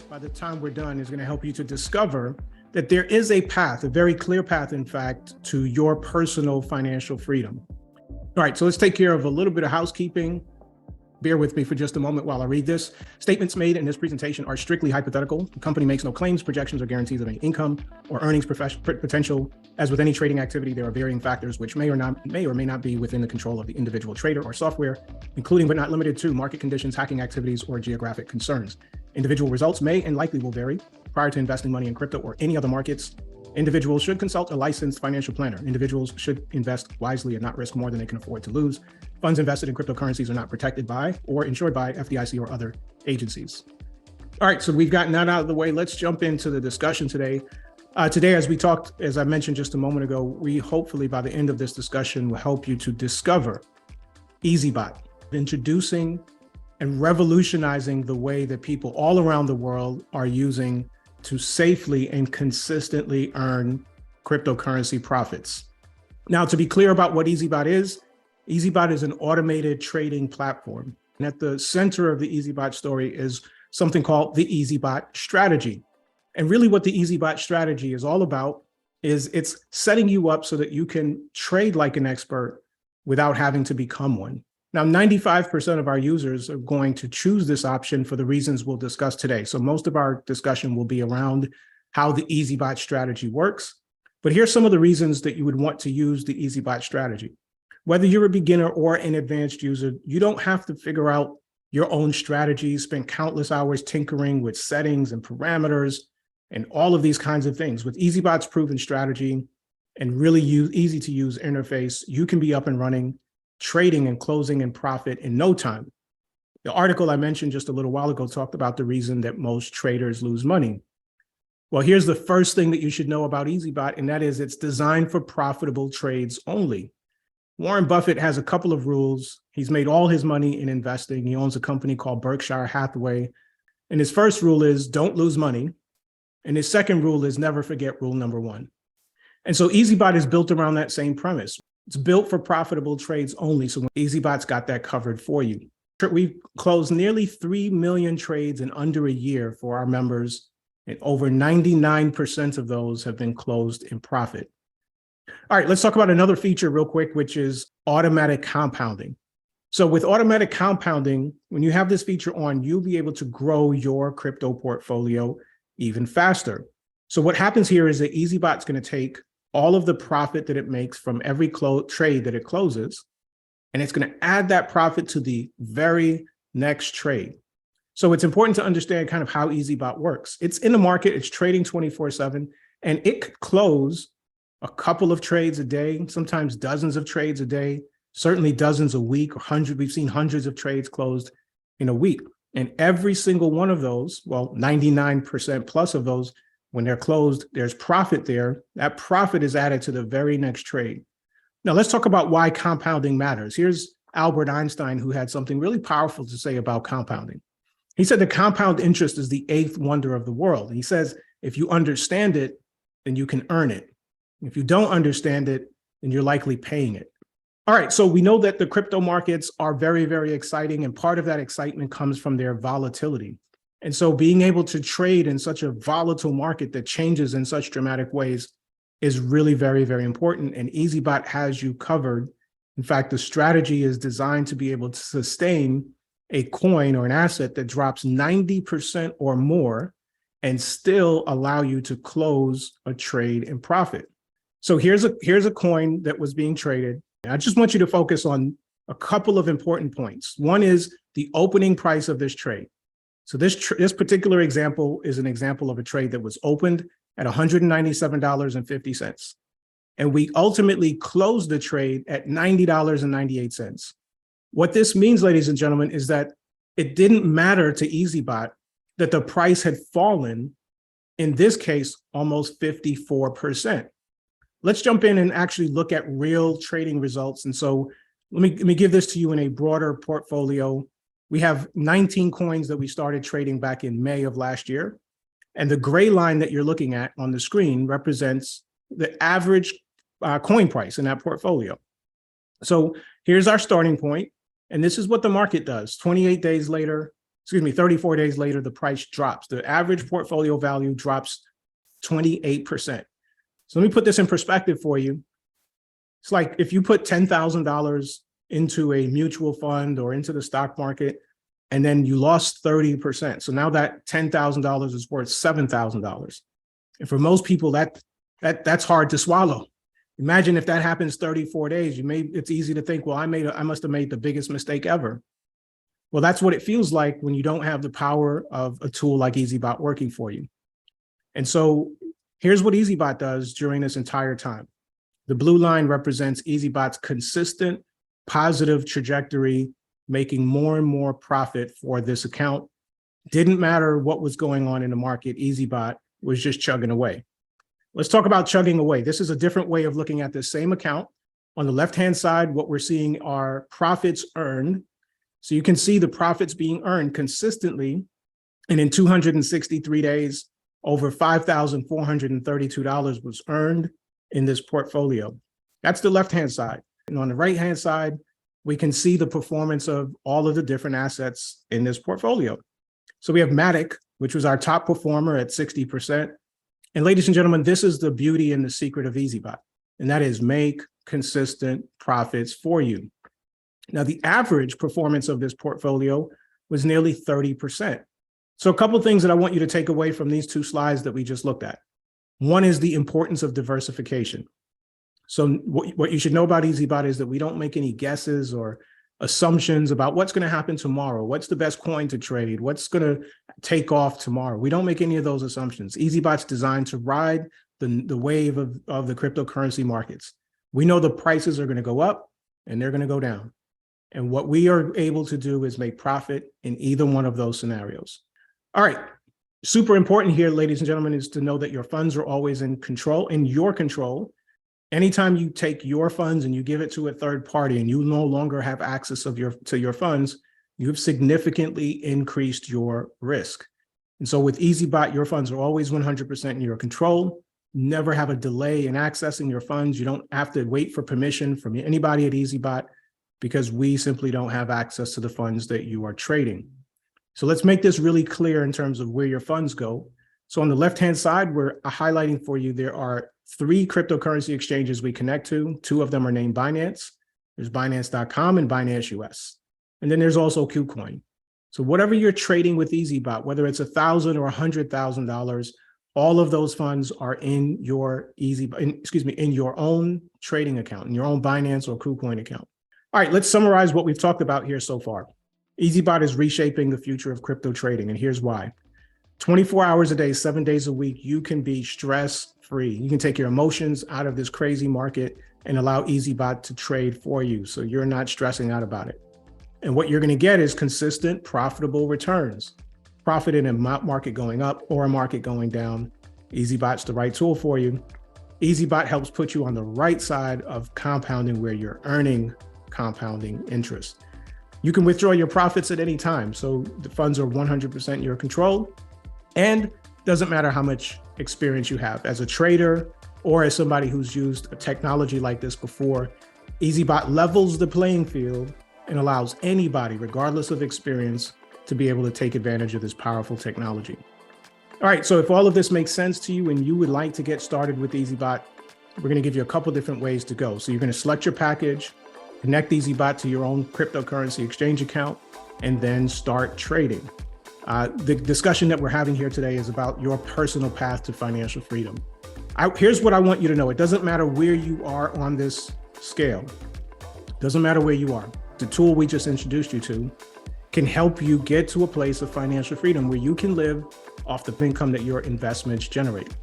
by the time we're done, is going to help you to discover that there is a path, a very clear path, in fact, to your personal financial freedom. All right, so let's take care of a little bit of housekeeping. Bear with me for just a moment while I read this. Statements made in this presentation are strictly hypothetical. The company makes no claims, projections, or guarantees of any income or earnings potential. As with any trading activity, there are varying factors which may or may not be within the control of the individual trader or software, including but not limited to market conditions, hacking activities, or geographic concerns. Individual results may and likely will vary. Prior to investing money in crypto or any other markets, individuals should consult a licensed financial planner. Individuals should invest wisely and not risk more than they can afford to lose. Funds invested in cryptocurrencies are not protected by or insured by FDIC or other agencies. All right, so we've gotten that out of the way. Let's jump into the discussion today. Today, as I mentioned just a moment ago, we hopefully by the end of this discussion will help you to discover EazyBot, introducing and revolutionizing the way that people all around the world are using to safely and consistently earn cryptocurrency profits. Now, to be clear about what EazyBot is an automated trading platform. And at the center of the EazyBot story is something called the EazyBot strategy. And really what the EazyBot strategy is all about is it's setting you up so that you can trade like an expert without having to become one. Now, 95% of our users are going to choose this option for the reasons we'll discuss today. So most of our discussion will be around how the EazyBot strategy works. But here's some of the reasons that you would want to use the EazyBot strategy. Whether you're a beginner or an advanced user, you don't have to figure out your own strategies, spend countless hours tinkering with settings and parameters and all of these kinds of things. With EazyBot's proven strategy and really easy to use interface, you can be up and running, trading and closing in profit in no time. The article I mentioned just a little while ago talked about the reason that most traders lose money. Well, here's the first thing that you should know about EazyBot, and that is it's designed for profitable trades only. Warren Buffett has a couple of rules. He's made all his money in investing. He owns a company called Berkshire Hathaway. And his first rule is don't lose money. And his second rule is never forget rule number one. And so EazyBot is built around that same premise. It's built for profitable trades only. So EazyBot's got that covered for you. We've closed nearly 3 million trades in under a year for our members, and over 99% of those have been closed in profit. All right, let's talk about another feature real quick, which is automatic compounding. So with automatic compounding, when you have this feature on, you'll be able to grow your crypto portfolio even faster. So what happens here is that EazyBot's going to take all of the profit that it makes from every trade that it closes, and it's going to add that profit to the very next trade. So it's important to understand kind of how EazyBot works. It's in the market, it's trading 24/7, and it could close a couple of trades a day, sometimes dozens of trades a day, certainly dozens a week, or hundreds. We've seen hundreds of trades closed in a week. And every single one of those, well, 99% plus of those, when they're closed, there's profit there. That profit is added to the very next trade. Now, let's talk about why compounding matters. Here's Albert Einstein, who had something really powerful to say about compounding. He said the compound interest is the eighth wonder of the world. He says, if you understand it, then you can earn it. If you don't understand it, then you're likely paying it. All right, so we know that the crypto markets are very, very exciting, and part of that excitement comes from their volatility. And so being able to trade in such a volatile market that changes in such dramatic ways is really very, very important, and EazyBot has you covered. In fact, the strategy is designed to be able to sustain a coin or an asset that drops 90% or more and still allow you to close a trade in profit. So here's a coin that was being traded. I just want you to focus on a couple of important points. One is the opening price of this trade. So this particular example is an example of a trade that was opened at $197.50. And we ultimately closed the trade at $90.98. What this means, ladies and gentlemen, is that it didn't matter to EazyBot that the price had fallen, in this case, almost 54%. Let's jump in and actually look at real trading results. And so let me give this to you in a broader portfolio. We have 19 coins that we started trading back in May of last year. And the gray line that you're looking at on the screen represents the average coin price in that portfolio. So here's our starting point. And this is what the market does. 28 days later, 34 days later, the price drops. The average portfolio value drops 28%. So let me put this in perspective for you. It's like if you put $10,000 into a mutual fund or into the stock market, and then you lost 30%. So now that $10,000 is worth $7,000. And for most people, that's hard to swallow. Imagine if that happens 34 days, it's easy to think, well, I must have made the biggest mistake ever. Well, that's what it feels like when you don't have the power of a tool like EazyBot working for you. And so here's what EazyBot does during this entire time. The blue line represents EazyBot's consistent positive trajectory, making more and more profit for this account. Didn't matter what was going on in the market, EazyBot was just chugging away. Let's talk about chugging away. This is a different way of looking at this same account. On the left-hand side, what we're seeing are profits earned. So you can see the profits being earned consistently. And in 263 days, over $5,432 was earned in this portfolio. That's the left-hand side. And on the right-hand side, we can see the performance of all of the different assets in this portfolio. So we have Matic, which was our top performer at 60%. And ladies and gentlemen, this is the beauty and the secret of EazyBot, and that is make consistent profits for you. Now, the average performance of this portfolio was nearly 30%. So a couple of things that I want you to take away from these two slides that we just looked at. One is the importance of diversification. So what you should know about EazyBot is that we don't make any guesses or assumptions about what's going to happen tomorrow, what's the best coin to trade, what's going to take off tomorrow. We don't make any of those assumptions. EazyBot's designed to ride the wave of the cryptocurrency markets. We know the prices are going to go up and they're going to go down. And what we are able to do is make profit in either one of those scenarios. All right. Super important here, ladies and gentlemen, is to know that your funds are always in your control. Anytime you take your funds and you give it to a third party and you no longer have access to your funds, you've significantly increased your risk. And so with EazyBot, your funds are always 100% in your control. Never have a delay in accessing your funds. You don't have to wait for permission from anybody at EazyBot because we simply don't have access to the funds that you are trading. So let's make this really clear in terms of where your funds go. So on the left-hand side, we're highlighting for you, there are 3 cryptocurrency exchanges we connect to. 2 of them are named Binance. There's Binance.com and Binance US. And then there's also KuCoin. So whatever you're trading with EazyBot, whether it's $1,000 or $100,000, all of those funds are in your in your own trading account, in your own Binance or KuCoin account. All right, let's summarize what we've talked about here so far. EazyBot is reshaping the future of crypto trading, and here's why. 24 hours a day, 7 days a week, you can be stress-free. You can take your emotions out of this crazy market and allow EazyBot to trade for you, so you're not stressing out about it. And what you're going to get is consistent, profitable returns. Profit in a market going up or a market going down. EazyBot's the right tool for you. EazyBot helps put you on the right side of compounding, where you're earning compounding interest. You can withdraw your profits at any time, so the funds are 100% in your control. And doesn't matter how much experience you have as a trader or as somebody who's used a technology like this before. EazyBot levels the playing field and allows anybody, regardless of experience, to be able to take advantage of this powerful technology. All right, so if all of this makes sense to you and you would like to get started with EazyBot, we're going to give you a couple different ways to go. So you're going to select your package, connect EazyBot to your own cryptocurrency exchange account, and then start trading. The discussion that we're having here today is about your personal path to financial freedom. Here's what I want you to know. It doesn't matter where you are on this scale. It doesn't matter where you are. The tool we just introduced you to can help you get to a place of financial freedom where you can live off the income that your investments generate.